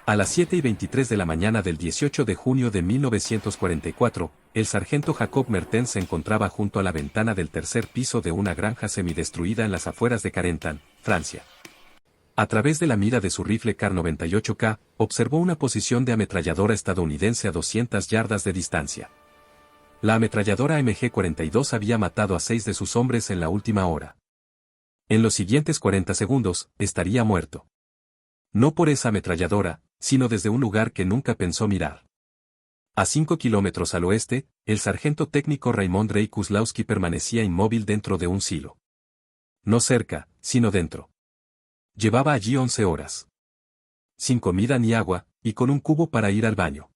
A las 7:23 de la mañana del 18 de junio de 1944, el sargento Jacob Mertens se encontraba junto a la ventana del tercer piso de una granja semidestruida en las afueras de Carentan, Francia. A través de la mira de su rifle Kar 98K, observó una posición de ametralladora estadounidense a 200 yardas de distancia. La ametralladora MG-42 había matado a 6 de sus hombres en la última hora. En los siguientes 40 segundos, estaría muerto. No por esa ametralladora, sino desde un lugar que nunca pensó mirar. A 5 kilómetros al oeste, el sargento técnico Raymond Ray Kozlowski permanecía inmóvil dentro de un silo. No cerca, sino dentro. Llevaba allí 11 horas. Sin comida ni agua, y con un cubo para ir al baño.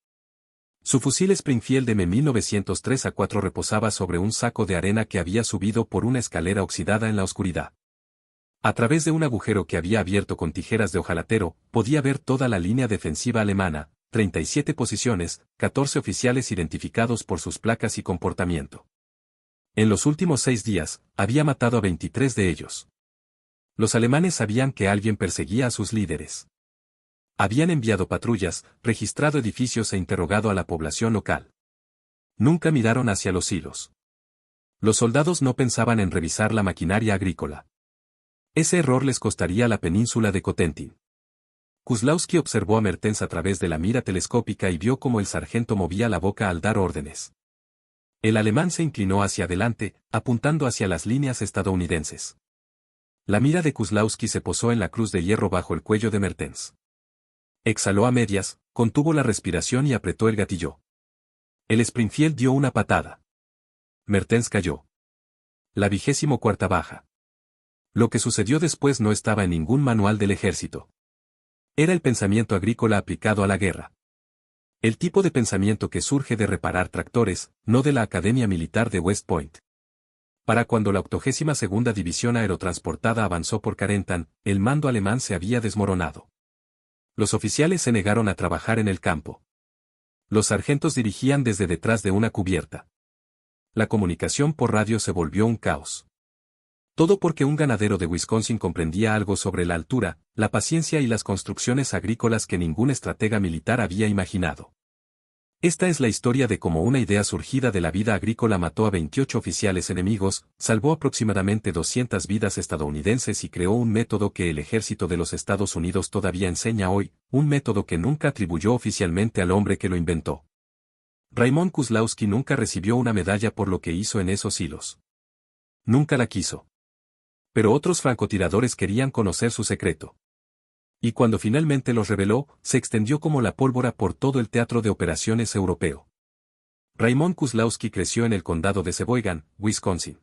Su fusil Springfield M1903A4 reposaba sobre un saco de arena que había subido por una escalera oxidada en la oscuridad. A través de un agujero que había abierto con tijeras de hojalatero, podía ver toda la línea defensiva alemana, 37 posiciones, 14 oficiales identificados por sus placas y comportamiento. En los últimos 6 días, había matado a 23 de ellos. Los alemanes sabían que alguien perseguía a sus líderes. Habían enviado patrullas, registrado edificios e interrogado a la población local. Nunca miraron hacia los silos. Los soldados no pensaban en revisar la maquinaria agrícola. Ese error les costaría la península de Cotentin. Kozlowski observó a Mertens a través de la mira telescópica y vio cómo el sargento movía la boca al dar órdenes. El alemán se inclinó hacia adelante, apuntando hacia las líneas estadounidenses. La mira de Kozlowski se posó en la cruz de hierro bajo el cuello de Mertens. Exhaló a medias, contuvo la respiración y apretó el gatillo. El Springfield dio una patada. Mertens cayó. La 24ª baja. Lo que sucedió después no estaba en ningún manual del ejército. Era el pensamiento agrícola aplicado a la guerra. El tipo de pensamiento que surge de reparar tractores, no de la Academia Militar de West Point. Para cuando la 82ª División Aerotransportada avanzó por Carentan, el mando alemán se había desmoronado. Los oficiales se negaron a trabajar en el campo. Los sargentos dirigían desde detrás de una cubierta. La comunicación por radio se volvió un caos. Todo porque un ganadero de Wisconsin comprendía algo sobre la altura, la paciencia y las construcciones agrícolas que ningún estratega militar había imaginado. Esta es la historia de cómo una idea surgida de la vida agrícola mató a 28 oficiales enemigos, salvó aproximadamente 200 vidas estadounidenses y creó un método que el ejército de los Estados Unidos todavía enseña hoy, un método que nunca atribuyó oficialmente al hombre que lo inventó. Raymond Kozlowski nunca recibió una medalla por lo que hizo en esos hilos. Nunca la quiso. Pero otros francotiradores querían conocer su secreto. Y cuando finalmente los reveló, se extendió como la pólvora por todo el teatro de operaciones europeo. Raymond Kozlowski creció en el condado de Sheboygan, Wisconsin.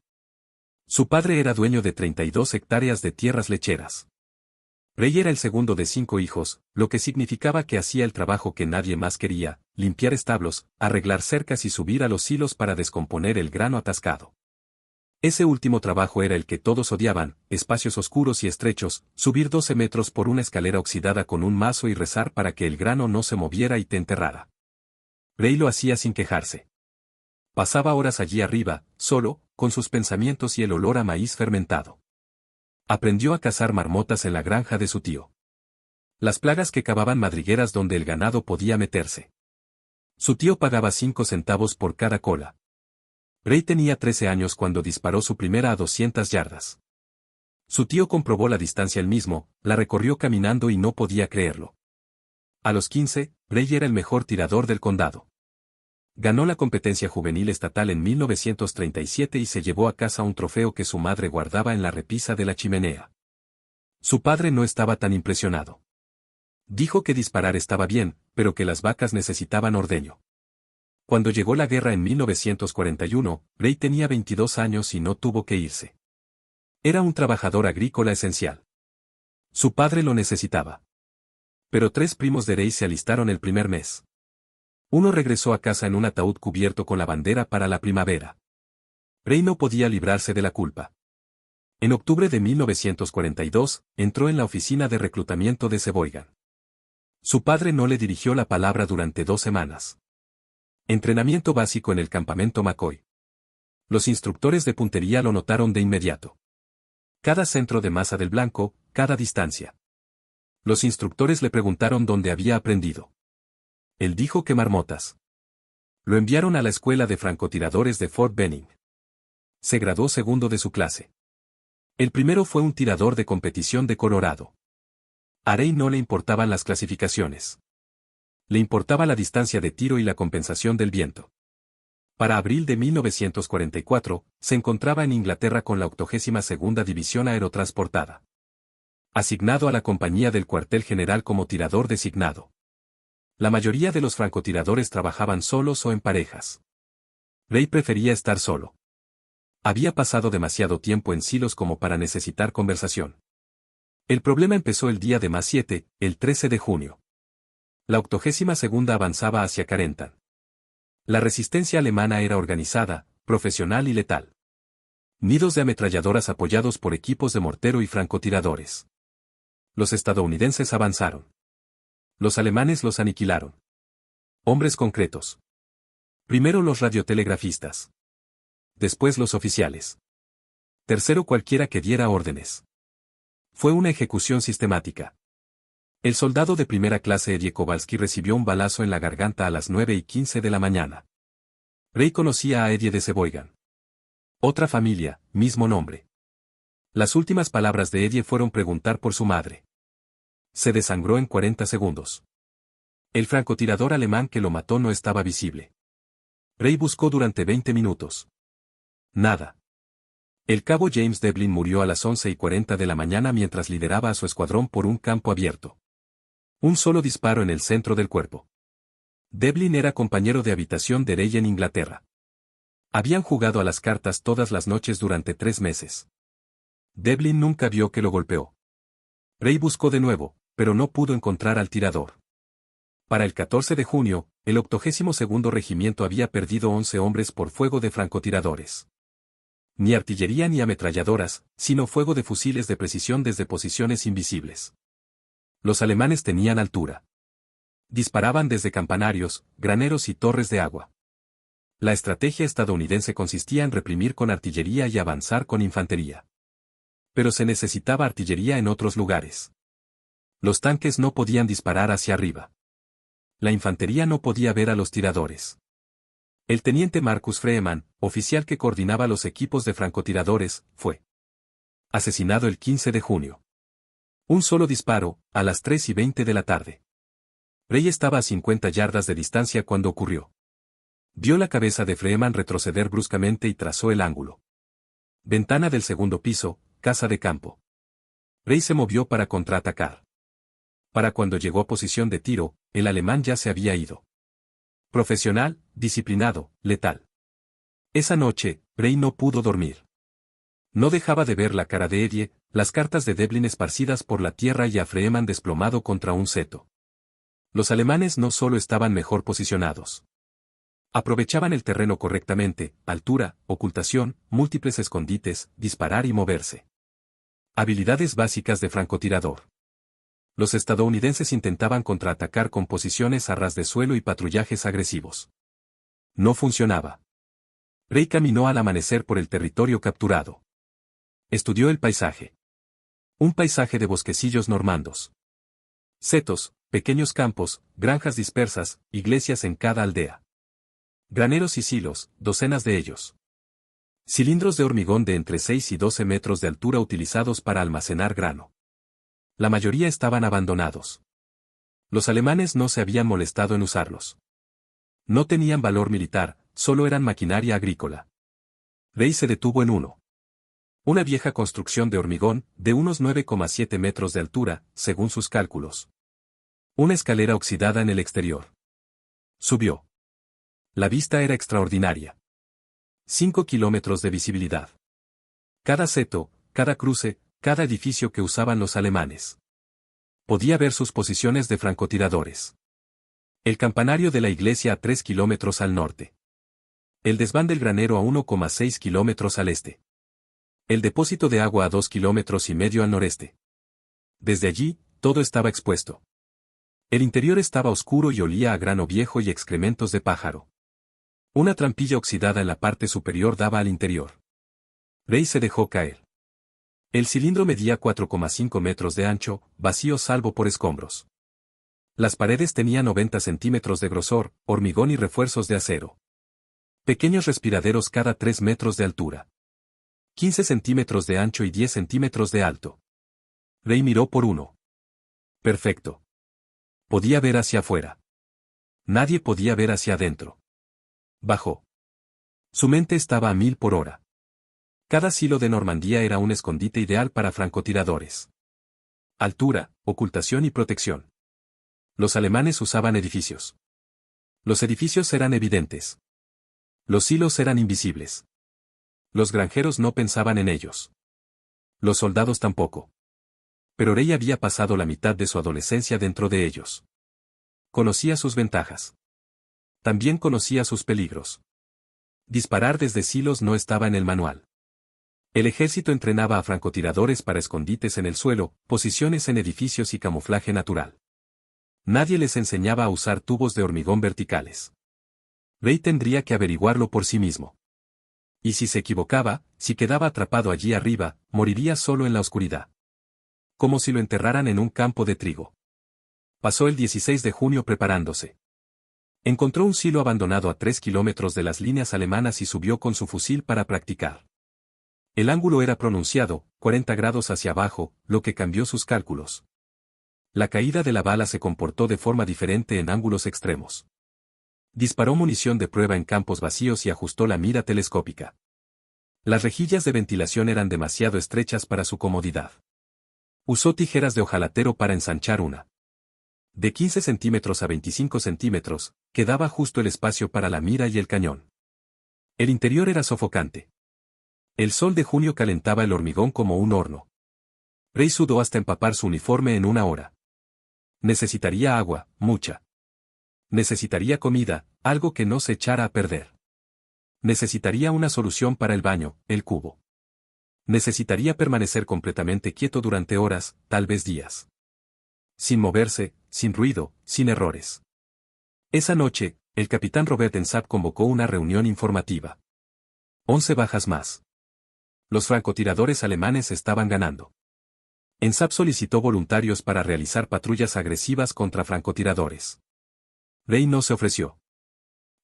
Su padre era dueño de 32 hectáreas de tierras lecheras. Ray era el segundo de 5 hijos, lo que significaba que hacía el trabajo que nadie más quería, limpiar establos, arreglar cercas y subir a los silos para descomponer el grano atascado. Ese último trabajo era el que todos odiaban, espacios oscuros y estrechos, subir 12 metros por una escalera oxidada con un mazo y rezar para que el grano no se moviera y te enterrara. Ray lo hacía sin quejarse. Pasaba horas allí arriba, solo, con sus pensamientos y el olor a maíz fermentado. Aprendió a cazar marmotas en la granja de su tío. Las plagas que cavaban madrigueras donde el ganado podía meterse. Su tío pagaba 5 centavos por cada cola. Ray tenía 13 años cuando disparó su primera a 200 yardas. Su tío comprobó la distancia él mismo, la recorrió caminando y no podía creerlo. A los 15, Ray era el mejor tirador del condado. Ganó la competencia juvenil estatal en 1937 y se llevó a casa un trofeo que su madre guardaba en la repisa de la chimenea. Su padre no estaba tan impresionado. Dijo que disparar estaba bien, pero que las vacas necesitaban ordeño. Cuando llegó la guerra en 1941, Ray tenía 22 años y no tuvo que irse. Era un trabajador agrícola esencial. Su padre lo necesitaba. Pero 3 primos de Ray se alistaron el primer mes. Uno regresó a casa en un ataúd cubierto con la bandera para la primavera. Ray no podía librarse de la culpa. En octubre de 1942, entró en la oficina de reclutamiento de Sheboygan. Su padre no le dirigió la palabra durante 2 semanas. Entrenamiento básico en el campamento McCoy. Los instructores de puntería lo notaron de inmediato. Cada centro de masa del blanco, cada distancia. Los instructores le preguntaron dónde había aprendido. Él dijo que marmotas. Lo enviaron a la escuela de francotiradores de Fort Benning. Se graduó segundo de su clase. El primero fue un tirador de competición de Colorado. A Ray no le importaban las clasificaciones. Le importaba la distancia de tiro y la compensación del viento. Para abril de 1944, se encontraba en Inglaterra con la 82ª División Aerotransportada. Asignado a la compañía del cuartel general como tirador designado. La mayoría de los francotiradores trabajaban solos o en parejas. Ray prefería estar solo. Había pasado demasiado tiempo en silos como para necesitar conversación. El problema empezó el día de +7, el 13 de junio. La 82ª avanzaba hacia Carentan. La resistencia alemana era organizada, profesional y letal. Nidos de ametralladoras apoyados por equipos de mortero y francotiradores. Los estadounidenses avanzaron. Los alemanes los aniquilaron. Hombres concretos. Primero los radiotelegrafistas. Después los oficiales. Tercero cualquiera que diera órdenes. Fue una ejecución sistemática. El soldado de primera clase Eddie Kowalski recibió un balazo en la garganta a las 9:15 de la mañana. Ray conocía a Eddie de Sheboygan. Otra familia, mismo nombre. Las últimas palabras de Eddie fueron preguntar por su madre. Se desangró en 40 segundos. El francotirador alemán que lo mató no estaba visible. Ray buscó durante 20 minutos. Nada. El cabo James Devlin murió a las 11:40 de la mañana mientras lideraba a su escuadrón por un campo abierto. Un solo disparo en el centro del cuerpo. Devlin era compañero de habitación de Ray en Inglaterra. Habían jugado a las cartas todas las noches durante 3 meses. Devlin nunca vio que lo golpeó. Ray buscó de nuevo, pero no pudo encontrar al tirador. Para el 14 de junio, el 82º Regimiento había perdido 11 hombres por fuego de francotiradores. Ni artillería ni ametralladoras, sino fuego de fusiles de precisión desde posiciones invisibles. Los alemanes tenían altura. Disparaban desde campanarios, graneros y torres de agua. La estrategia estadounidense consistía en reprimir con artillería y avanzar con infantería. Pero se necesitaba artillería en otros lugares. Los tanques no podían disparar hacia arriba. La infantería no podía ver a los tiradores. El teniente Marcus Freeman, oficial que coordinaba los equipos de francotiradores, fue asesinado el 15 de junio. Un solo disparo, a las 3:20 de la tarde. Ray estaba a 50 yardas de distancia cuando ocurrió. Vio la cabeza de Freeman retroceder bruscamente y trazó el ángulo. Ventana del segundo piso, casa de campo. Ray se movió para contraatacar. Para cuando llegó a posición de tiro, el alemán ya se había ido. Profesional, disciplinado, letal. Esa noche, Ray no pudo dormir. No dejaba de ver la cara de Eddie, las cartas de Devlin esparcidas por la tierra y a Freeman desplomado contra un seto. Los alemanes no solo estaban mejor posicionados. Aprovechaban el terreno correctamente, altura, ocultación, múltiples escondites, disparar y moverse. Habilidades básicas de francotirador. Los estadounidenses intentaban contraatacar con posiciones a ras de suelo y patrullajes agresivos. No funcionaba. Ray caminó al amanecer por el territorio capturado. Estudió el paisaje. Un paisaje de bosquecillos normandos. Setos, pequeños campos, granjas dispersas, iglesias en cada aldea. Graneros y silos, docenas de ellos. Cilindros de hormigón de entre 6 y 12 metros de altura utilizados para almacenar grano. La mayoría estaban abandonados. Los alemanes no se habían molestado en usarlos. No tenían valor militar, solo eran maquinaria agrícola. Ray se detuvo en uno. Una vieja construcción de hormigón, de unos 9,7 metros de altura, según sus cálculos. Una escalera oxidada en el exterior. Subió. La vista era extraordinaria. 5 kilómetros de visibilidad. Cada seto, cada cruce, cada edificio que usaban los alemanes. Podía ver sus posiciones de francotiradores. El campanario de la iglesia a 3 kilómetros al norte. El desván del granero a 1,6 kilómetros al este. El depósito de agua a 2,5 kilómetros al noreste. Desde allí, todo estaba expuesto. El interior estaba oscuro y olía a grano viejo y excrementos de pájaro. Una trampilla oxidada en la parte superior daba al interior. Ray se dejó caer. El cilindro medía 4,5 metros de ancho, vacío salvo por escombros. Las paredes tenían 90 centímetros de grosor, hormigón y refuerzos de acero. Pequeños respiraderos cada 3 metros de altura. 15 centímetros de ancho y 10 centímetros de alto. Rey miró por uno. Perfecto. Podía ver hacia afuera. Nadie podía ver hacia adentro. Bajó. Su mente estaba a 1000 por hora. Cada silo de Normandía era un escondite ideal para francotiradores. Altura, ocultación y protección. Los alemanes usaban edificios. Los edificios eran evidentes. Los silos eran invisibles. Los granjeros no pensaban en ellos. Los soldados tampoco. Pero Rey había pasado la mitad de su adolescencia dentro de ellos. Conocía sus ventajas. También conocía sus peligros. Disparar desde silos no estaba en el manual. El ejército entrenaba a francotiradores para escondites en el suelo, posiciones en edificios y camuflaje natural. Nadie les enseñaba a usar tubos de hormigón verticales. Rey tendría que averiguarlo por sí mismo. Y si se equivocaba, si quedaba atrapado allí arriba, moriría solo en la oscuridad. Como si lo enterraran en un campo de trigo. Pasó el 16 de junio preparándose. Encontró un silo abandonado a 3 kilómetros de las líneas alemanas y subió con su fusil para practicar. El ángulo era pronunciado, 40 grados hacia abajo, lo que cambió sus cálculos. La caída de la bala se comportó de forma diferente en ángulos extremos. Disparó munición de prueba en campos vacíos y ajustó la mira telescópica. Las rejillas de ventilación eran demasiado estrechas para su comodidad. Usó tijeras de hojalatero para ensanchar una. De 15 centímetros a 25 centímetros, quedaba justo el espacio para la mira y el cañón. El interior era sofocante. El sol de junio calentaba el hormigón como un horno. Rey sudó hasta empapar su uniforme en una hora. Necesitaría agua, mucha. Necesitaría comida, algo que no se echara a perder. Necesitaría una solución para el baño, el cubo. Necesitaría permanecer completamente quieto durante horas, tal vez días. Sin moverse, sin ruido, sin errores. Esa noche, el capitán Robert Ensap convocó una reunión informativa. 11 bajas más. Los francotiradores alemanes estaban ganando. Ensap solicitó voluntarios para realizar patrullas agresivas contra francotiradores. Rey no se ofreció.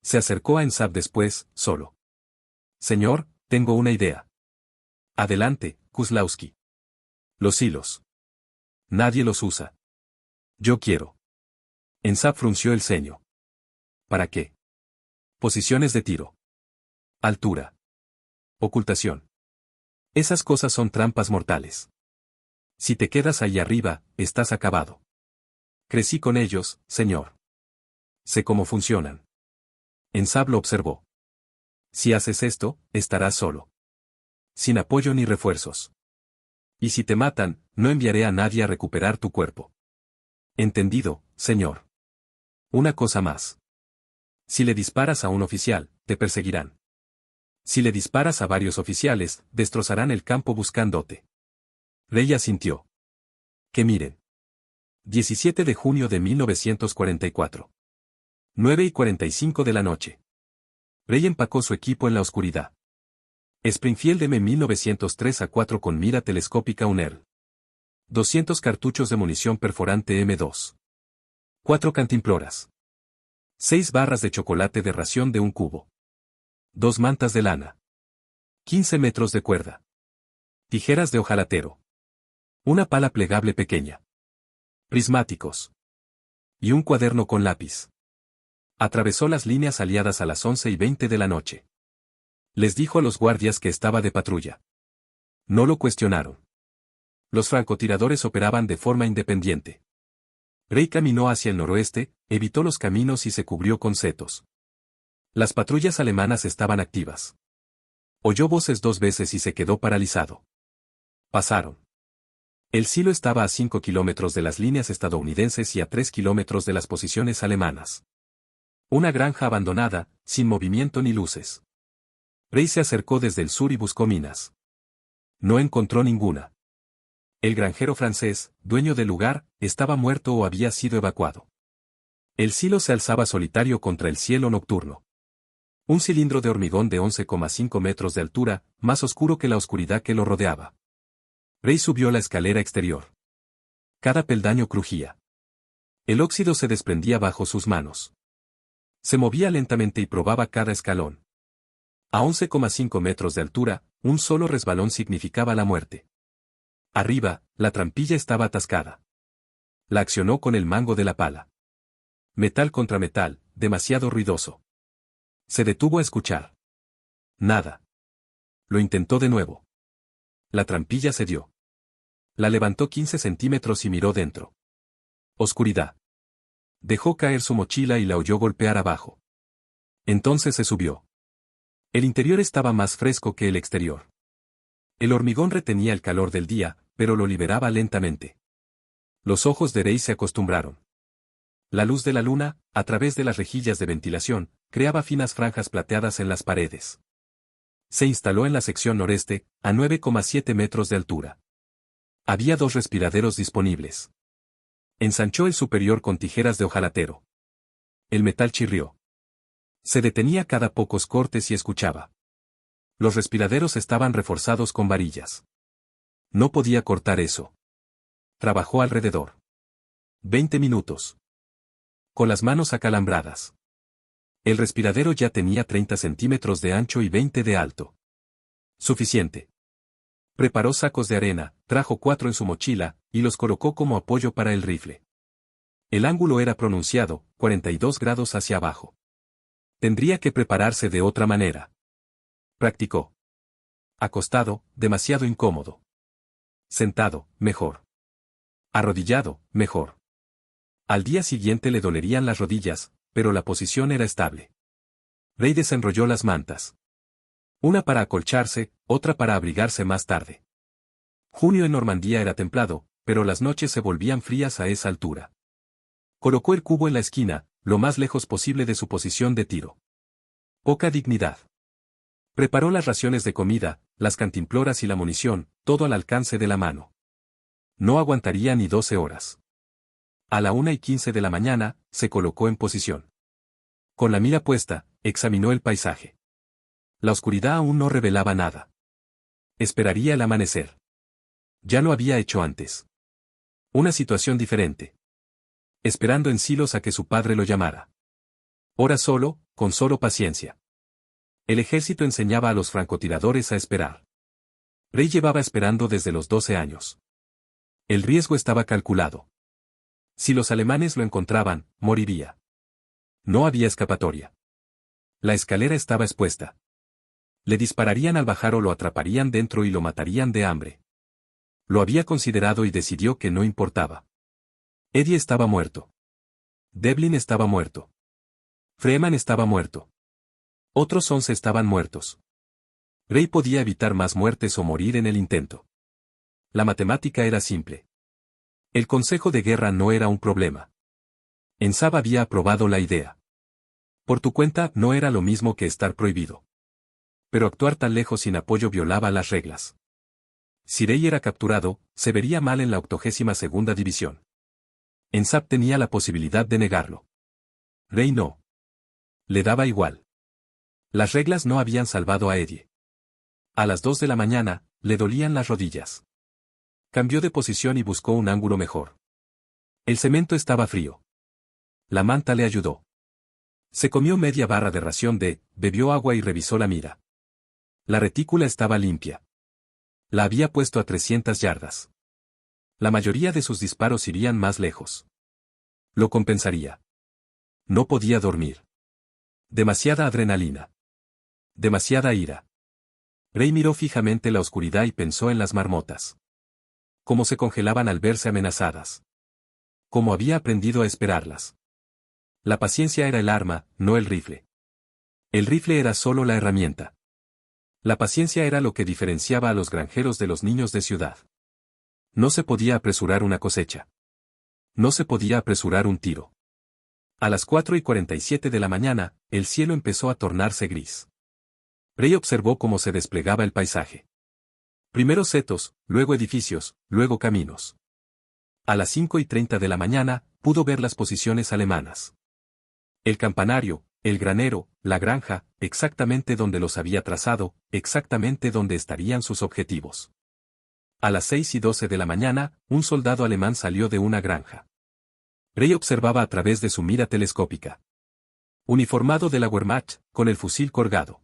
Se acercó a Ensap después, solo. Señor, tengo una idea. Adelante, Kozlowski. Los hilos. Nadie los usa. Yo quiero. Ensap frunció el ceño. ¿Para qué? Posiciones de tiro. Altura. Ocultación. Esas cosas son trampas mortales. Si te quedas ahí arriba, estás acabado. Crecí con ellos, señor. Sé cómo funcionan. Ensap lo observó. Si haces esto, estarás solo. Sin apoyo ni refuerzos. Y si te matan, no enviaré a nadie a recuperar tu cuerpo. Entendido, señor. Una cosa más. Si le disparas a un oficial, te perseguirán. Si le disparas a varios oficiales, destrozarán el campo buscándote. Rey asintió. Que miren. 17 de junio de 1944. 9:45 de la noche. Rey empacó su equipo en la oscuridad. Springfield M 1903 a 4 con mira telescópica Unerl. 200 cartuchos de munición perforante M2. 4 cantimploras. 6 barras de chocolate de ración de un cubo. 2 mantas de lana. 15 metros de cuerda. Tijeras de hojalatero. Una pala plegable pequeña. Prismáticos. Y un cuaderno con lápiz. Atravesó las líneas aliadas a las 11:20 de la noche. Les dijo a los guardias que estaba de patrulla. No lo cuestionaron. Los francotiradores operaban de forma independiente. Rey caminó hacia el noroeste, evitó los caminos y se cubrió con setos. Las patrullas alemanas estaban activas. Oyó voces 2 veces y se quedó paralizado. Pasaron. El silo estaba a 5 kilómetros de las líneas estadounidenses y a 3 kilómetros de las posiciones alemanas. Una granja abandonada, sin movimiento ni luces. Rey se acercó desde el sur y buscó minas. No encontró ninguna. El granjero francés, dueño del lugar, estaba muerto o había sido evacuado. El silo se alzaba solitario contra el cielo nocturno. Un cilindro de hormigón de 11,5 metros de altura, más oscuro que la oscuridad que lo rodeaba. Rey subió la escalera exterior. Cada peldaño crujía. El óxido se desprendía bajo sus manos. Se movía lentamente y probaba cada escalón. A 11,5 metros de altura, un solo resbalón significaba la muerte. Arriba, la trampilla estaba atascada. La accionó con el mango de la pala. Metal contra metal, demasiado ruidoso. Se detuvo a escuchar. Nada. Lo intentó de nuevo. La trampilla cedió. La levantó 15 centímetros y miró dentro. Oscuridad. Dejó caer su mochila y la oyó golpear abajo. Entonces se subió. El interior estaba más fresco que el exterior. El hormigón retenía el calor del día, pero lo liberaba lentamente. Los ojos de Rey se acostumbraron. La luz de la luna, a través de las rejillas de ventilación, creaba finas franjas plateadas en las paredes. Se instaló en la sección noreste, a 9,7 metros de altura. Había 2 respiraderos disponibles. Ensanchó el superior con tijeras de hojalatero. El metal chirrió. Se detenía cada pocos cortes y escuchaba. Los respiraderos estaban reforzados con varillas. No podía cortar eso. Trabajó alrededor. 20 minutos. Con las manos acalambradas. El respiradero ya tenía 30 centímetros de ancho y 20 de alto. Suficiente. Preparó sacos de arena, trajo 4 en su mochila, y los colocó como apoyo para el rifle. El ángulo era pronunciado, 42 grados hacia abajo. Tendría que prepararse de otra manera. Practicó. Acostado, demasiado incómodo. Sentado, mejor. Arrodillado, mejor. Al día siguiente le dolerían las rodillas, pero la posición era estable. Rey desenrolló las mantas. Una para acolcharse, otra para abrigarse más tarde. Junio en Normandía era templado, pero las noches se volvían frías a esa altura. Colocó el cubo en la esquina, lo más lejos posible de su posición de tiro. Poca dignidad. Preparó las raciones de comida, las cantimploras y la munición, todo al alcance de la mano. No aguantaría ni 12 horas. A la 1:15 de la mañana, se colocó en posición. Con la mira puesta, examinó el paisaje. La oscuridad aún no revelaba nada. Esperaría el amanecer. Ya lo había hecho antes. Una situación diferente. Esperando en silos a que su padre lo llamara. Ora solo, con solo paciencia. El ejército enseñaba a los francotiradores a esperar. Rey llevaba esperando desde los 12 años. El riesgo estaba calculado. Si los alemanes lo encontraban, moriría. No había escapatoria. La escalera estaba expuesta. Le dispararían al bajar o lo atraparían dentro y lo matarían de hambre. Lo había considerado y decidió que no importaba. Eddie estaba muerto. Devlin estaba muerto. Freeman estaba muerto. Otros 11 estaban muertos. Rey podía evitar más muertes o morir en el intento. La matemática era simple. El Consejo de Guerra no era un problema. Ensab había aprobado la idea. Por tu cuenta no era lo mismo que estar prohibido. Pero actuar tan lejos sin apoyo violaba las reglas. Si Rey era capturado, se vería mal en la 82ª División. Ensab tenía la posibilidad de negarlo. Rey no. Le daba igual. Las reglas no habían salvado a Eddie. A las 2 de la mañana, le dolían las rodillas. Cambió de posición y buscó un ángulo mejor. El cemento estaba frío. La manta le ayudó. Se comió media barra de ración bebió agua y revisó la mira. La retícula estaba limpia. La había puesto a 300 yardas. La mayoría de sus disparos irían más lejos. Lo compensaría. No podía dormir. Demasiada adrenalina. Demasiada ira. Rey miró fijamente la oscuridad y pensó en las marmotas. Cómo se congelaban al verse amenazadas. Cómo había aprendido a esperarlas. La paciencia era el arma, no el rifle. El rifle era solo la herramienta. La paciencia era lo que diferenciaba a los granjeros de los niños de ciudad. No se podía apresurar una cosecha. No se podía apresurar un tiro. A las 4:47 de la mañana, el cielo empezó a tornarse gris. Rey observó cómo se desplegaba el paisaje. Primero setos, luego edificios, luego caminos. A las 5:30 de la mañana, pudo ver las posiciones alemanas. El campanario, el granero, la granja, exactamente donde los había trazado, exactamente donde estarían sus objetivos. A las 6:12 de la mañana, un soldado alemán salió de una granja. Rey observaba a través de su mira telescópica. Uniformado de la Wehrmacht, con el fusil colgado.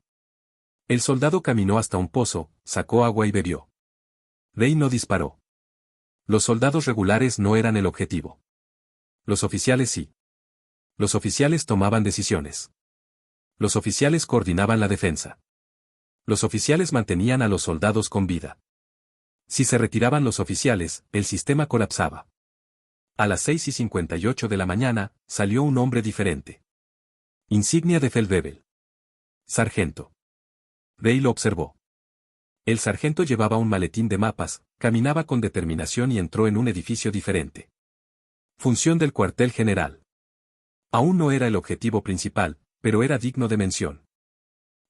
El soldado caminó hasta un pozo, sacó agua y bebió. Rey no disparó. Los soldados regulares no eran el objetivo. Los oficiales sí. Los oficiales tomaban decisiones. Los oficiales coordinaban la defensa. Los oficiales mantenían a los soldados con vida. Si se retiraban los oficiales, el sistema colapsaba. A las 6:58 de la mañana, salió un hombre diferente. Insignia de Feldwebel. Sargento. Rey lo observó. El sargento llevaba un maletín de mapas, caminaba con determinación y entró en un edificio diferente. Función del cuartel general. Aún no era el objetivo principal, pero era digno de mención.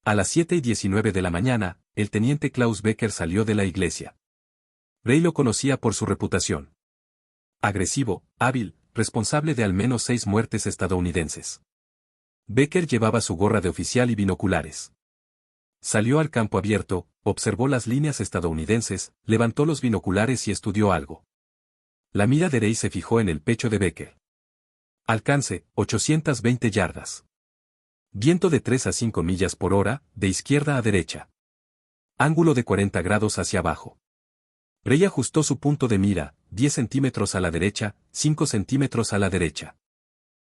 A las 7:19 de la mañana, el teniente Klaus Becker salió de la iglesia. Rey lo conocía por su reputación. Agresivo, hábil, responsable de al menos 6 muertes estadounidenses. Becker llevaba su gorra de oficial y binoculares. Salió al campo abierto, observó las líneas estadounidenses, levantó los binoculares y estudió algo. La mira de Rey se fijó en el pecho de Becker. Alcance, 820 yardas. Viento de 3 a 5 millas por hora, de izquierda a derecha. Ángulo de 40 grados hacia abajo. Rey ajustó su punto de mira, 10 centímetros a la derecha, 5 centímetros a la derecha.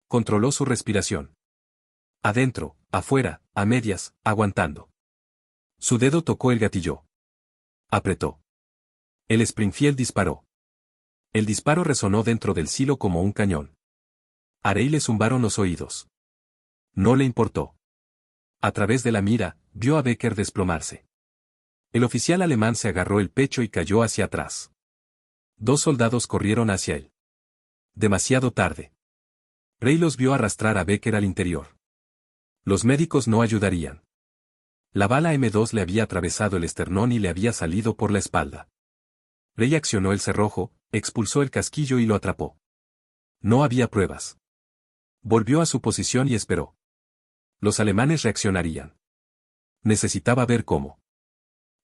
Controló su respiración. Adentro, afuera, a medias, aguantando. Su dedo tocó el gatillo. Apretó. El Springfield disparó. El disparo resonó dentro del silo como un cañón. A Rey le zumbaron los oídos. No le importó. A través de la mira, vio a Becker desplomarse. El oficial alemán se agarró el pecho y cayó hacia atrás. 2 soldados corrieron hacia él. Demasiado tarde. Rey los vio arrastrar a Becker al interior. Los médicos no ayudarían. La bala M2 le había atravesado el esternón y le había salido por la espalda. Rey accionó el cerrojo, expulsó el casquillo y lo atrapó. No había pruebas. Volvió a su posición y esperó. Los alemanes reaccionarían. Necesitaba ver cómo.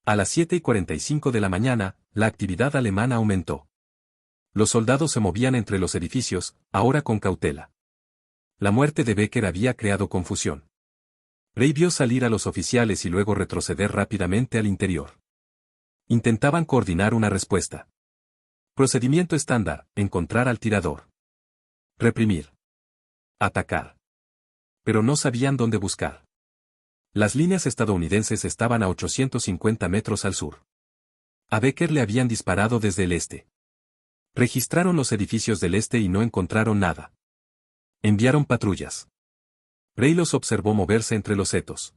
A las 7:45 de la mañana, la actividad alemana aumentó. Los soldados se movían entre los edificios, ahora con cautela. La muerte de Becker había creado confusión. Rey vio salir a los oficiales y luego retroceder rápidamente al interior. Intentaban coordinar una respuesta. Procedimiento estándar, encontrar al tirador. Reprimir. Atacar. Pero no sabían dónde buscar. Las líneas estadounidenses estaban a 850 metros al sur. A Becker le habían disparado desde el este. Registraron los edificios del este y no encontraron nada. Enviaron patrullas. Rey los observó moverse entre los setos.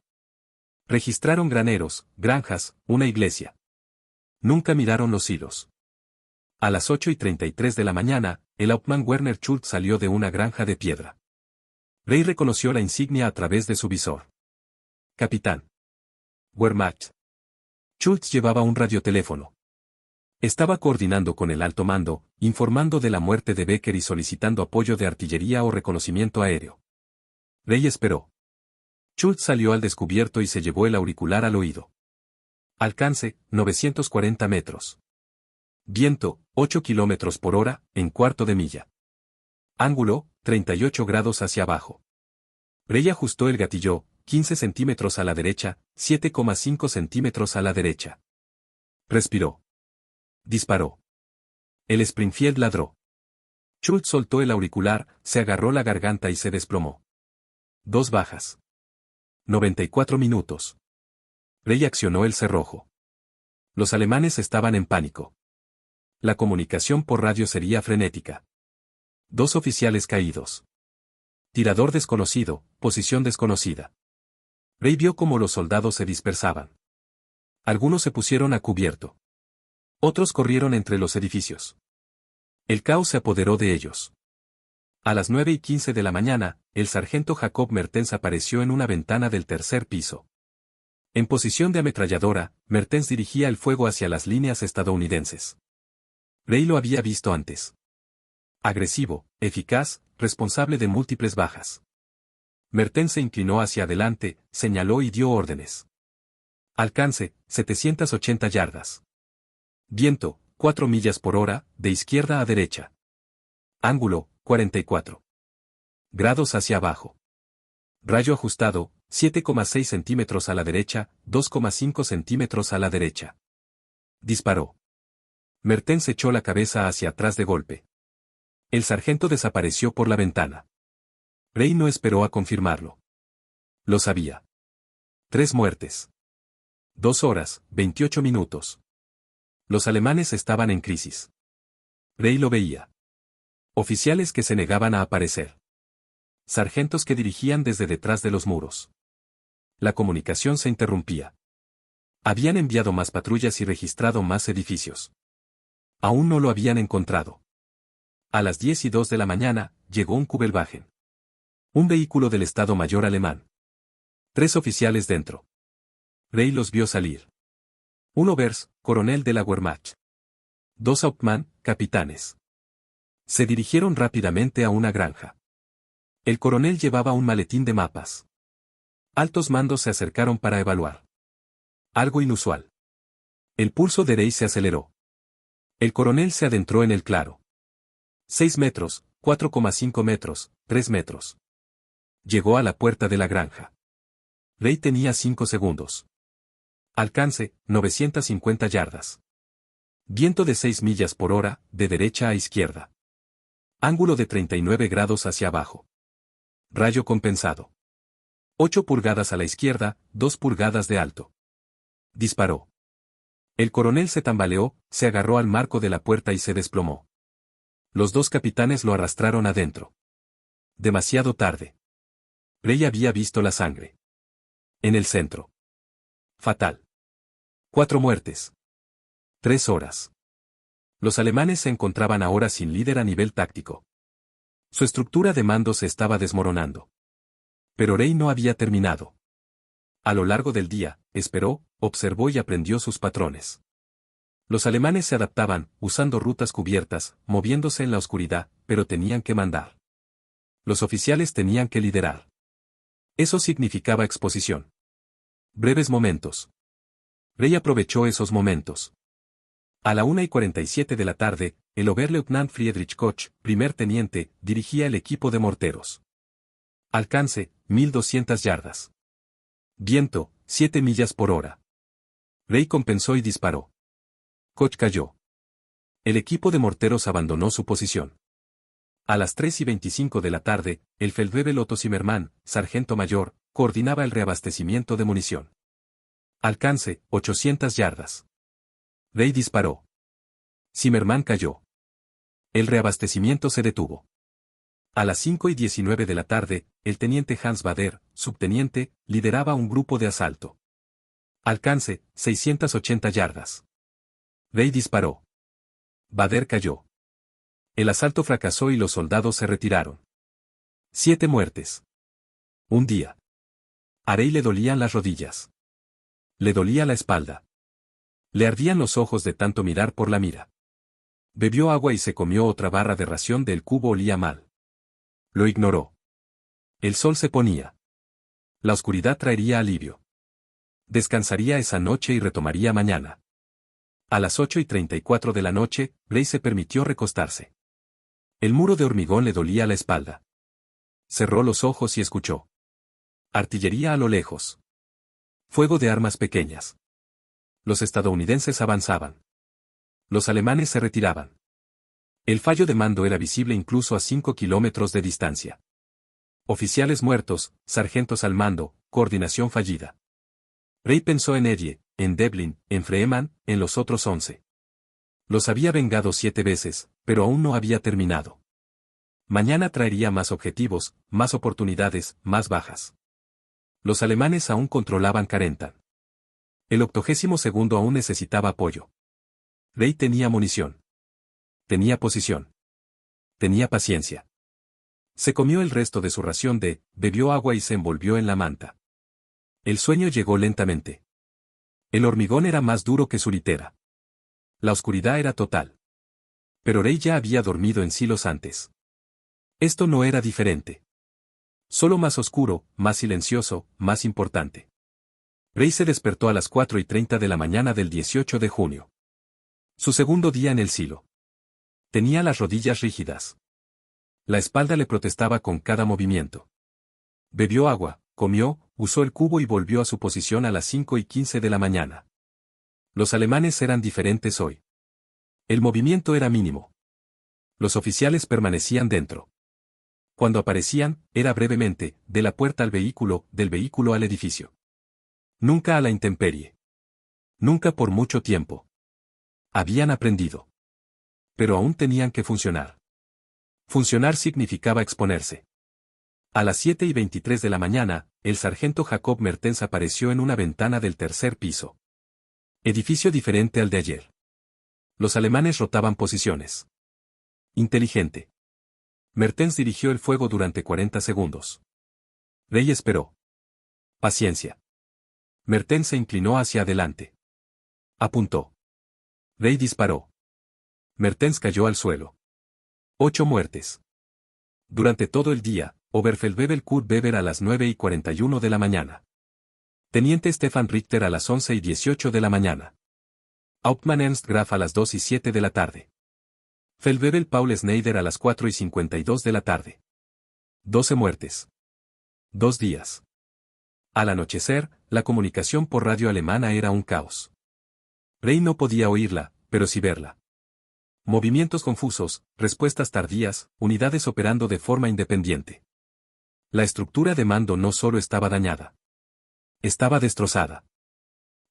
Registraron graneros, granjas, una iglesia. Nunca miraron los hilos. A las 8:33 de la mañana, el Hauptmann Werner Schultz salió de una granja de piedra. Rey reconoció la insignia a través de su visor. Capitán. Wehrmacht. Schultz llevaba un radioteléfono. Estaba coordinando con el alto mando, informando de la muerte de Becker y solicitando apoyo de artillería o reconocimiento aéreo. Rey esperó. Schultz salió al descubierto y se llevó el auricular al oído. Alcance, 940 metros. Viento, 8 kilómetros por hora, en cuarto de milla. Ángulo, 38 grados hacia abajo. Rey ajustó el gatillo, 15 centímetros a la derecha, 7,5 centímetros a la derecha. Respiró. Disparó. El Springfield ladró. Schultz soltó el auricular, se agarró la garganta y se desplomó. 2 bajas. 94 minutos. Rey accionó el cerrojo. Los alemanes estaban en pánico. La comunicación por radio sería frenética. 2 oficiales caídos. Tirador desconocido, posición desconocida. Rey vio cómo los soldados se dispersaban. Algunos se pusieron a cubierto. Otros corrieron entre los edificios. El caos se apoderó de ellos. A las 9:15 de la mañana, el sargento Jacob Mertens apareció en una ventana del tercer piso. En posición de ametralladora, Mertens dirigía el fuego hacia las líneas estadounidenses. Rey lo había visto antes. Agresivo, eficaz, responsable de múltiples bajas. Mertens se inclinó hacia adelante, señaló y dio órdenes. Alcance, 780 yardas. Viento, 4 millas por hora, de izquierda a derecha. Ángulo, 44 grados hacia abajo. Rayo ajustado, 7,6 centímetros a la derecha, 2,5 centímetros a la derecha. Disparó. Mertens echó la cabeza hacia atrás de golpe. El sargento desapareció por la ventana. Rey no esperó a confirmarlo. Lo sabía. 3 muertes. 2 horas, 28 minutos. Los alemanes estaban en crisis. Rey lo veía. Oficiales que se negaban a aparecer. Sargentos que dirigían desde detrás de los muros. La comunicación se interrumpía. Habían enviado más patrullas y registrado más edificios. Aún no lo habían encontrado. A las 10:02 de la mañana, llegó un Kubelwagen. Un vehículo del Estado Mayor alemán. 3 oficiales dentro. Rey los vio salir. Un Obers, coronel de la Wehrmacht. 2 Hauptmann, capitanes. Se dirigieron rápidamente a una granja. El coronel llevaba un maletín de mapas. Altos mandos se acercaron para evaluar. Algo inusual. El pulso de Rey se aceleró. El coronel se adentró en el claro. 6 metros, 4,5 metros, 3 metros. Llegó a la puerta de la granja. Rey tenía 5 segundos. Alcance, 950 yardas. Viento de 6 millas por hora, de derecha a izquierda. Ángulo de 39 grados hacia abajo. Rayo compensado. 8 pulgadas a la izquierda, 2 pulgadas de alto. Disparó. El coronel se tambaleó, se agarró al marco de la puerta y se desplomó. Los 2 capitanes lo arrastraron adentro. Demasiado tarde. Rey había visto la sangre. En el centro. Fatal. 4 muertes. 3 horas. Los alemanes se encontraban ahora sin líder a nivel táctico. Su estructura de mando se estaba desmoronando. Pero Rey no había terminado. A lo largo del día, esperó, observó y aprendió sus patrones. Los alemanes se adaptaban, usando rutas cubiertas, moviéndose en la oscuridad, pero tenían que mandar. Los oficiales tenían que liderar. Eso significaba exposición. Breves momentos. Rey aprovechó esos momentos. A la 1:47 de la tarde, el Oberleutnant Friedrich Koch, primer teniente, dirigía el equipo de morteros. Alcance, 1200 yardas. Viento, 7 millas por hora. Rey compensó y disparó. Koch cayó. El equipo de morteros abandonó su posición. A las 3:25 de la tarde, el Feldwebel Otto Zimmermann, sargento mayor, coordinaba el reabastecimiento de munición. Alcance, 800 yardas. Rey disparó. Zimmermann cayó. El reabastecimiento se detuvo. A las 5:19 de la tarde, el teniente Hans Bader, subteniente, lideraba un grupo de asalto. Alcance, 680 yardas. Rey disparó. Bader cayó. El asalto fracasó y los soldados se retiraron. 7 muertes. Un día. A Rey le dolían las rodillas. Le dolía la espalda. Le ardían los ojos de tanto mirar por la mira. Bebió agua y se comió otra barra de ración del cubo olía mal. Lo ignoró. El sol se ponía. La oscuridad traería alivio. Descansaría esa noche y retomaría mañana. A las 8:34 de la noche, Rey se permitió recostarse. El muro de hormigón le dolía la espalda. Cerró los ojos y escuchó. Artillería a lo lejos. Fuego de armas pequeñas. Los estadounidenses avanzaban. Los alemanes se retiraban. El fallo de mando era visible incluso a 5 kilómetros de distancia. Oficiales muertos, sargentos al mando, coordinación fallida. Rey pensó en Erie, en Deblin, en Freeman, en los otros 11. Los había vengado 7 veces, pero aún no había terminado. Mañana traería más objetivos, más oportunidades, más bajas. Los alemanes aún controlaban Carentan. El 82º aún necesitaba apoyo. Rey tenía munición. Tenía posición. Tenía paciencia. Se comió el resto de su ración bebió agua y se envolvió en la manta. El sueño llegó lentamente. El hormigón era más duro que su litera. La oscuridad era total. Pero Rey ya había dormido en silos antes. Esto no era diferente. Solo más oscuro, más silencioso, más importante. Rey se despertó a las 4:30 de la mañana del 18 de junio. Su segundo día en el silo. Tenía las rodillas rígidas. La espalda le protestaba con cada movimiento. Bebió agua, comió, usó el cubo y volvió a su posición a las 5:15 de la mañana. Los alemanes eran diferentes hoy. El movimiento era mínimo. Los oficiales permanecían dentro. Cuando aparecían, era brevemente, de la puerta al vehículo, del vehículo al edificio. Nunca a la intemperie. Nunca por mucho tiempo. Habían aprendido. Pero aún tenían que funcionar. Funcionar significaba exponerse. A las 7:23 de la mañana, el sargento Jacob Mertens apareció en una ventana del tercer piso. Edificio diferente al de ayer. Los alemanes rotaban posiciones. Inteligente. Mertens dirigió el fuego durante 40 segundos. Rey esperó. Paciencia. Mertens se inclinó hacia adelante. Apuntó. Rey disparó. Mertens cayó al suelo. 8 muertes. Durante todo el día, Oberfeldwebel Kurt Weber a las 9:41 de la mañana. Teniente Stefan Richter a las 11:18 de la mañana. Hauptmann Ernst Graf a las 2:07 de la tarde. Feldwebel Paul Schneider a las 4:52 de la tarde. 12 muertes. 2 días. Al anochecer, la comunicación por radio alemana era un caos. Rey no podía oírla, pero sí verla. Movimientos confusos, respuestas tardías, unidades operando de forma independiente. La estructura de mando no solo estaba dañada. Estaba destrozada.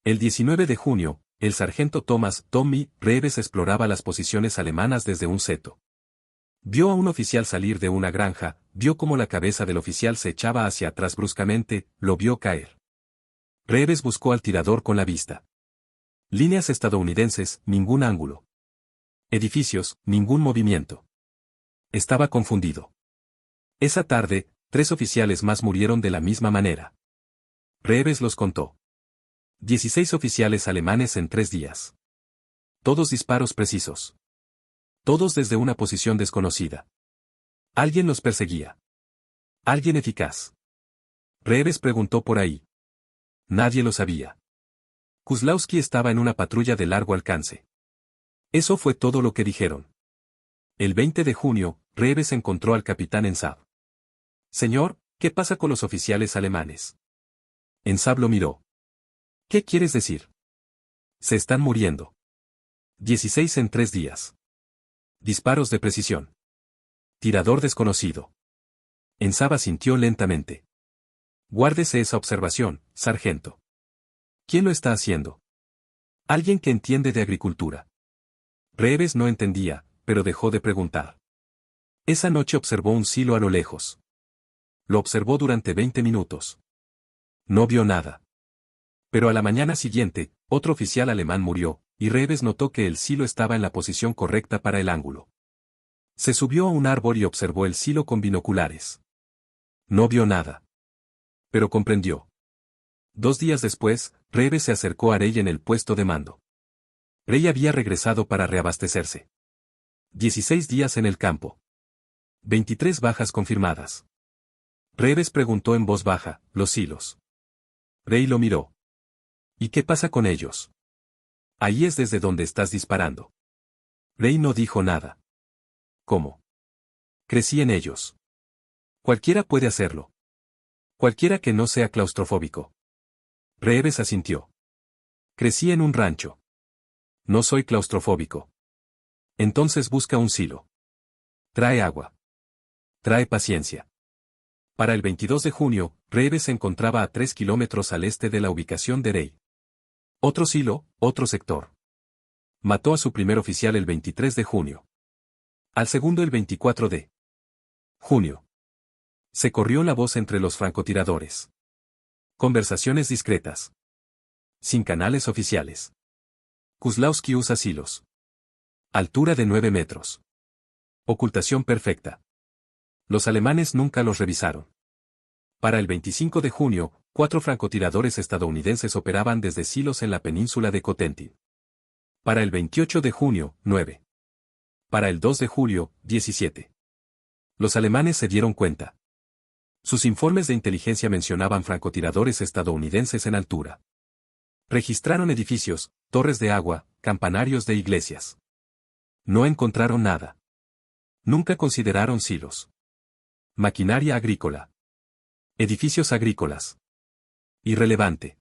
El 19 de junio, el sargento Thomas Tommy Reeves exploraba las posiciones alemanas desde un seto. Vio a un oficial salir de una granja, vio cómo la cabeza del oficial se echaba hacia atrás bruscamente, lo vio caer. Reeves buscó al tirador con la vista. Líneas estadounidenses, ningún ángulo. Edificios, ningún movimiento. Estaba confundido. Esa tarde, 3 oficiales más murieron de la misma manera. Reeves los contó. 16 oficiales alemanes en 3 días. Todos disparos precisos. Todos desde una posición desconocida. Alguien los perseguía. Alguien eficaz. Reeves preguntó por ahí. Nadie lo sabía. Kozlowski estaba en una patrulla de largo alcance. Eso fue todo lo que dijeron. El 20 de junio, Reeves encontró al capitán Ensab. Señor, ¿qué pasa con los oficiales alemanes? Ensab lo miró. ¿Qué quieres decir? Se están muriendo. 16 en 3 días. Disparos de precisión. Tirador desconocido. Ensab asintió lentamente. Guárdese esa observación, sargento. ¿Quién lo está haciendo? Alguien que entiende de agricultura. Reeves no entendía, pero dejó de preguntar. Esa noche observó un silo a lo lejos. Lo observó durante 20 minutos. No vio nada. Pero a la mañana siguiente, otro oficial alemán murió, y Reeves notó que el silo estaba en la posición correcta para el ángulo. Se subió a un árbol y observó el silo con binoculares. No vio nada. Pero comprendió. 2 días después, Reeves se acercó a Rey en el puesto de mando. Rey había regresado para reabastecerse. 16 días en el campo. 23 bajas confirmadas. Reeves preguntó en voz baja, ¿los hilos? Rey lo miró. ¿Y qué pasa con ellos? Ahí es desde donde estás disparando. Rey no dijo nada. ¿Cómo? Crecí en ellos. Cualquiera puede hacerlo. Cualquiera que no sea claustrofóbico. Reeves asintió. Crecí en un rancho. No soy claustrofóbico. Entonces busca un silo. Trae agua. Trae paciencia. Para el 22 de junio, Reeves se encontraba a 3 kilómetros al este de la ubicación de Rey. Otro silo, otro sector. Mató a su primer oficial el 23 de junio. Al segundo el 24 de junio. Se corrió la voz entre los francotiradores. Conversaciones discretas. Sin canales oficiales. Kozlowski usa silos. Altura de 9 metros. Ocultación perfecta. Los alemanes nunca los revisaron. Para el 25 de junio, 4 francotiradores estadounidenses operaban desde silos en la península de Cotentin. Para el 28 de junio, 9. Para el 2 de julio, 17. Los alemanes se dieron cuenta. Sus informes de inteligencia mencionaban francotiradores estadounidenses en altura. Registraron edificios, torres de agua, campanarios de iglesias. No encontraron nada. Nunca consideraron silos. Maquinaria agrícola. Edificios agrícolas. Irrelevante.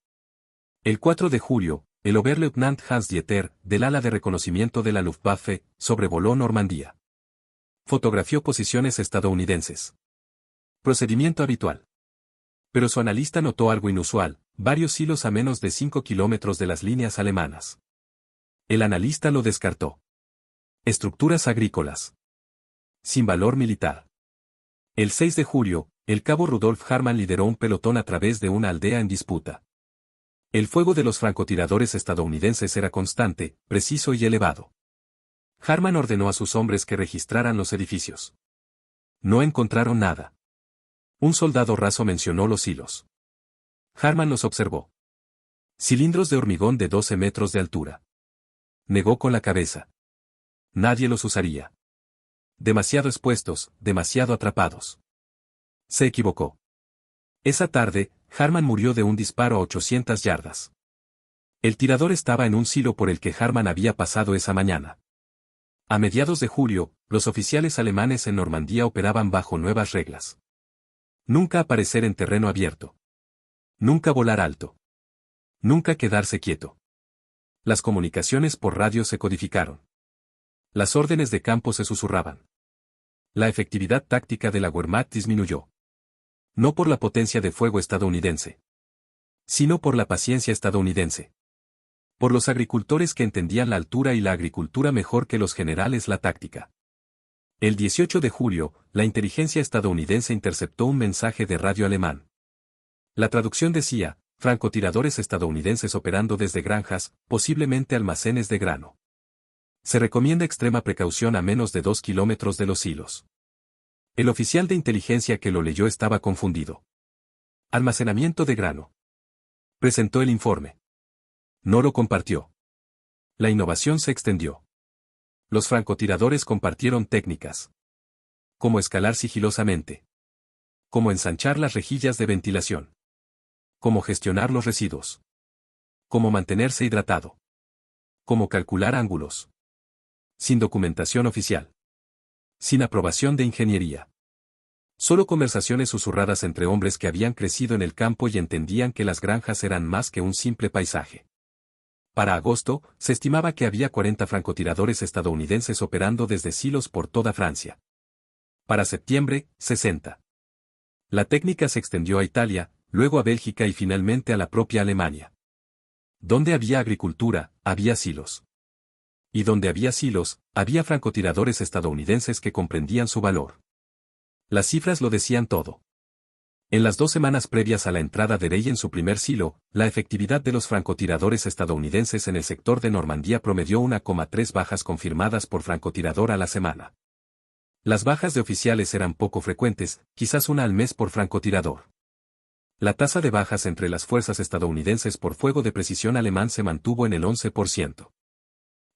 El 4 de julio, el Oberleutnant Hans Dieter, del ala de reconocimiento de la Luftwaffe, sobrevoló Normandía. Fotografió posiciones estadounidenses. Procedimiento habitual. Pero su analista notó algo inusual, varios silos a menos de 5 kilómetros de las líneas alemanas. El analista lo descartó. Estructuras agrícolas. Sin valor militar. El 6 de julio, el cabo Rudolf Hartmann lideró un pelotón a través de una aldea en disputa. El fuego de los francotiradores estadounidenses era constante, preciso y elevado. Hartmann ordenó a sus hombres que registraran los edificios. No encontraron nada. Un soldado raso mencionó los silos. Hartmann los observó. Cilindros de hormigón de 12 metros de altura. Negó con la cabeza. Nadie los usaría. Demasiado expuestos, demasiado atrapados. Se equivocó. Esa tarde, Hartmann murió de un disparo a 800 yardas. El tirador estaba en un silo por el que Hartmann había pasado esa mañana. A mediados de julio, los oficiales alemanes en Normandía operaban bajo nuevas reglas. Nunca aparecer en terreno abierto. Nunca volar alto. Nunca quedarse quieto. Las comunicaciones por radio se codificaron. Las órdenes de campo se susurraban. La efectividad táctica de la Wehrmacht disminuyó. No por la potencia de fuego estadounidense, sino por la paciencia estadounidense. Por los agricultores que entendían la altura y la agricultura mejor que los generales la táctica. El 18 de julio, la inteligencia estadounidense interceptó un mensaje de radio alemán. La traducción decía, francotiradores estadounidenses operando desde granjas, posiblemente almacenes de grano. Se recomienda extrema precaución a menos de 2 kilómetros de los silos. El oficial de inteligencia que lo leyó estaba confundido. Almacenamiento de grano. Presentó el informe. No lo compartió. La innovación se extendió. Los francotiradores compartieron técnicas. Cómo escalar sigilosamente. Cómo ensanchar las rejillas de ventilación. Cómo gestionar los residuos. Cómo mantenerse hidratado. Cómo calcular ángulos. Sin documentación oficial. Sin aprobación de ingeniería. Solo conversaciones susurradas entre hombres que habían crecido en el campo y entendían que las granjas eran más que un simple paisaje. Para agosto, se estimaba que había 40 francotiradores estadounidenses operando desde silos por toda Francia. Para septiembre, 60. La técnica se extendió a Italia, luego a Bélgica y finalmente a la propia Alemania. Donde había agricultura, había silos. Y donde había silos, había francotiradores estadounidenses que comprendían su valor. Las cifras lo decían todo. En las 2 semanas previas a la entrada de Rey en su primer silo, la efectividad de los francotiradores estadounidenses en el sector de Normandía promedió 1,3 bajas confirmadas por francotirador a la semana. Las bajas de oficiales eran poco frecuentes, quizás una al mes por francotirador. La tasa de bajas entre las fuerzas estadounidenses por fuego de precisión alemán se mantuvo en el 11%.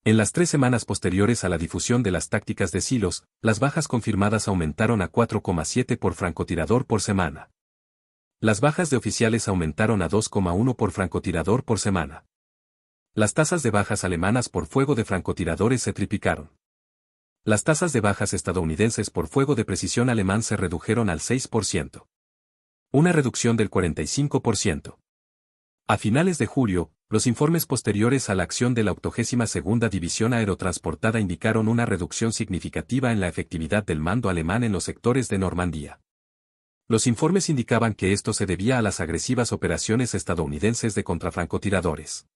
En las 3 semanas posteriores a la difusión de las tácticas de silos, las bajas confirmadas aumentaron a 4,7 por francotirador por semana. Las bajas de oficiales aumentaron a 2,1 por francotirador por semana. Las tasas de bajas alemanas por fuego de francotiradores se triplicaron. Las tasas de bajas estadounidenses por fuego de precisión alemán se redujeron al 6%. Una reducción del 45%. A finales de julio, los informes posteriores a la acción de la 82ª División Aerotransportada indicaron una reducción significativa en la efectividad del mando alemán en los sectores de Normandía. Los informes indicaban que esto se debía a las agresivas operaciones estadounidenses de contrafrancotiradores.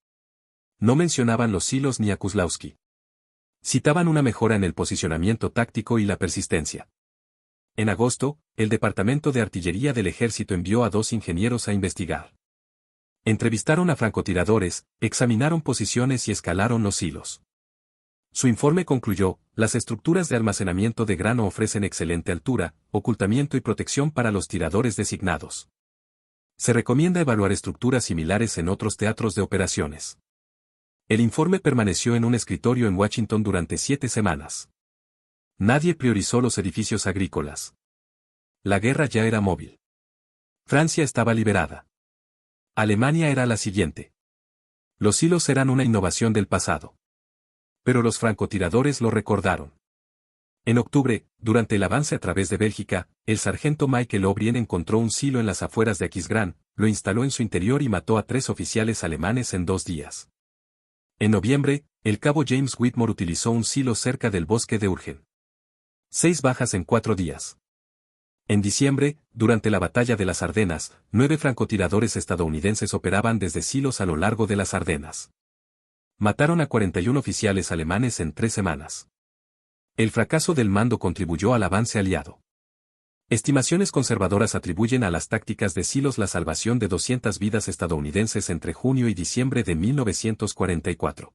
No mencionaban los silos ni a Kozlowski. Citaban una mejora en el posicionamiento táctico y la persistencia. En agosto, el Departamento de Artillería del Ejército envió a 2 ingenieros a investigar. Entrevistaron a francotiradores, examinaron posiciones y escalaron los silos. Su informe concluyó, las estructuras de almacenamiento de grano ofrecen excelente altura, ocultamiento y protección para los tiradores designados. Se recomienda evaluar estructuras similares en otros teatros de operaciones. El informe permaneció en un escritorio en Washington durante 7 semanas. Nadie priorizó los edificios agrícolas. La guerra ya era móvil. Francia estaba liberada. Alemania era la siguiente. Los silos eran una innovación del pasado. Pero los francotiradores lo recordaron. En octubre, durante el avance a través de Bélgica, el sargento Michael O'Brien encontró un silo en las afueras de Aquisgrán, lo instaló en su interior y mató a 3 oficiales alemanes en 2 días. En noviembre, el cabo James Whitmore utilizó un silo cerca del bosque de Urgen. 6 bajas en 4 días. En diciembre, durante la batalla de las Ardenas, 9 francotiradores estadounidenses operaban desde silos a lo largo de las Ardenas. Mataron a 41 oficiales alemanes en 3 semanas. El fracaso del mando contribuyó al avance aliado. Estimaciones conservadoras atribuyen a las tácticas de silos la salvación de 200 vidas estadounidenses entre junio y diciembre de 1944.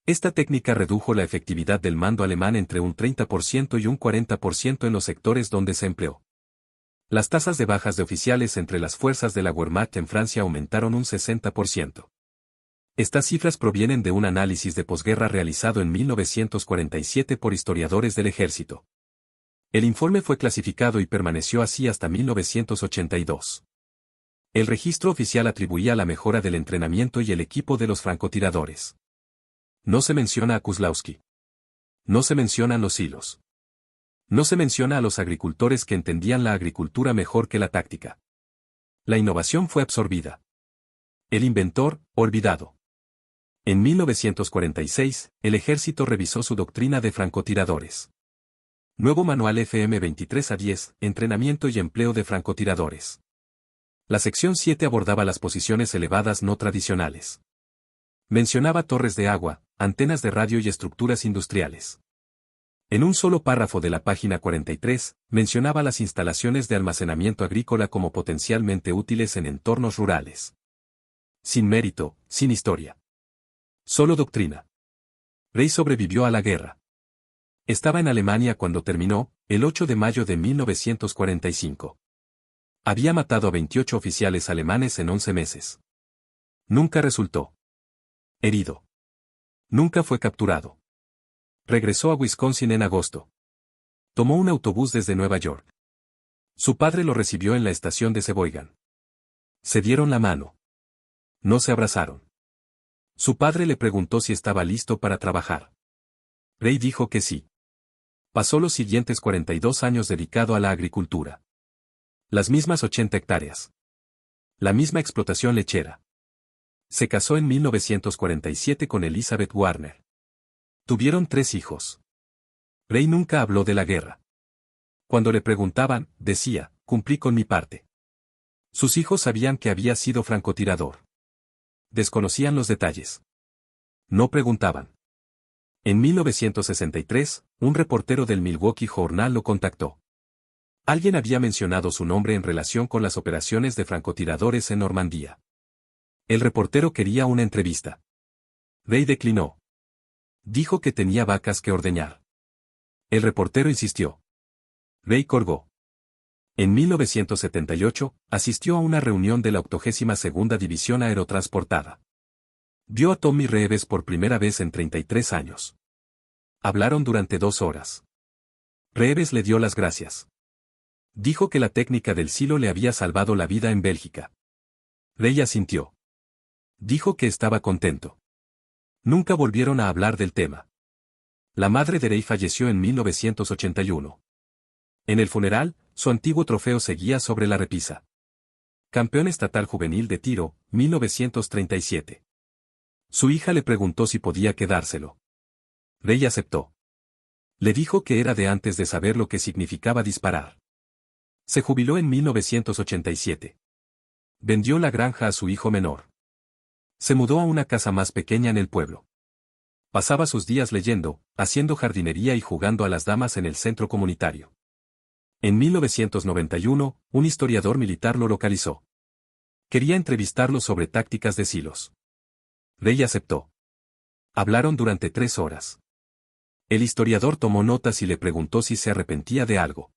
Esta técnica redujo la efectividad del mando alemán entre un 30% y un 40% en los sectores donde se empleó. Las tasas de bajas de oficiales entre las fuerzas de la Wehrmacht en Francia aumentaron un 60%. Estas cifras provienen de un análisis de posguerra realizado en 1947 por historiadores del ejército. El informe fue clasificado y permaneció así hasta 1982. El registro oficial atribuía la mejora del entrenamiento y el equipo de los francotiradores. No se menciona a Kozlowski. No se mencionan los silos. No se menciona a los agricultores que entendían la agricultura mejor que la táctica. La innovación fue absorbida. El inventor, olvidado. En 1946, el ejército revisó su doctrina de francotiradores. Nuevo manual FM 23-10, entrenamiento y empleo de francotiradores. La sección 7 abordaba las posiciones elevadas no tradicionales. Mencionaba torres de agua, antenas de radio y estructuras industriales. En un solo párrafo de la página 43, mencionaba las instalaciones de almacenamiento agrícola como potencialmente útiles en entornos rurales. Sin mérito, sin historia. Solo doctrina. Rey sobrevivió a la guerra. Estaba en Alemania cuando terminó, el 8 de mayo de 1945. Había matado a 28 oficiales alemanes en 11 meses. Nunca resultó herido. Nunca fue capturado. Regresó a Wisconsin en agosto. Tomó un autobús desde Nueva York. Su padre lo recibió en la estación de Sheboygan. Se dieron la mano. No se abrazaron. Su padre le preguntó si estaba listo para trabajar. Ray dijo que sí. Pasó los siguientes 42 años dedicado a la agricultura. Las mismas 80 hectáreas. La misma explotación lechera. Se casó en 1947 con Elizabeth Warner. Tuvieron 3 hijos. Ray nunca habló de la guerra. Cuando le preguntaban, decía, cumplí con mi parte. Sus hijos sabían que había sido francotirador. Desconocían los detalles. No preguntaban. En 1963, un reportero del Milwaukee Journal lo contactó. Alguien había mencionado su nombre en relación con las operaciones de francotiradores en Normandía. El reportero quería una entrevista. Ray declinó. Dijo que tenía vacas que ordeñar. El reportero insistió. Ray colgó. En 1978, asistió a una reunión de la 82ª División Aerotransportada. Vio a Tommy Reeves por primera vez en 33 años. Hablaron durante 2 horas. Reeves le dio las gracias. Dijo que la técnica del silo le había salvado la vida en Bélgica. Ray asintió. Dijo que estaba contento. Nunca volvieron a hablar del tema. La madre de Ray falleció en 1981. En el funeral, su antiguo trofeo seguía sobre la repisa. Campeón estatal juvenil de tiro, 1937. Su hija le preguntó si podía quedárselo. Ray aceptó. Le dijo que era de antes de saber lo que significaba disparar. Se jubiló en 1987. Vendió la granja a su hijo menor. Se mudó a una casa más pequeña en el pueblo. Pasaba sus días leyendo, haciendo jardinería y jugando a las damas en el centro comunitario. En 1991, un historiador militar lo localizó. Quería entrevistarlo sobre tácticas de silos. Ray aceptó. Hablaron durante 3 horas. El historiador tomó notas y le preguntó si se arrepentía de algo.